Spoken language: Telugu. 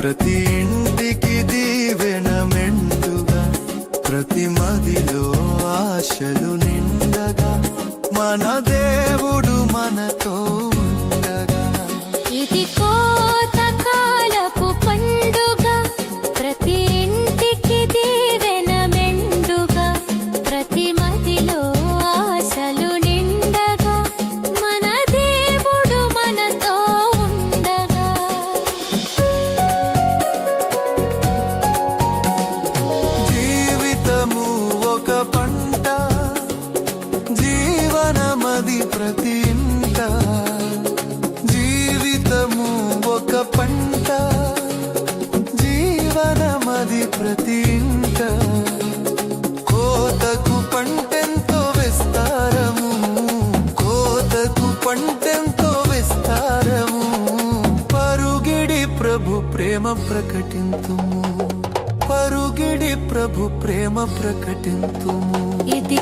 ప్రతి ఇంటికి దీవెన మెండుగా, ప్రతి మదిలో ఆశలు నిండగా, మన దేవుడు మనతో ఉండగా. ఇది కోతకాలపు పండుగ, ప్రతి ఇంటికి దీవెన మెండుగా, ప్రతి మదిలో ఆశలు నిండగా, మన దేవుడు మనతో ఉండగా. జీవితము ఒక పంట, జీవనమది ప్రతి ఇంట. జీవితము ఒక పంట, జీవనమది ప్రతి ఇంట. కోతకు పంటెంతో విస్తారము, కోతకు పంటెంతో విస్తారము. పరుగిడి ప్రభు ప్రేమ ప్రకటింతుము, పరుగిడి ప్రభు ప్రేమ ప్రకటింతుము. ఇది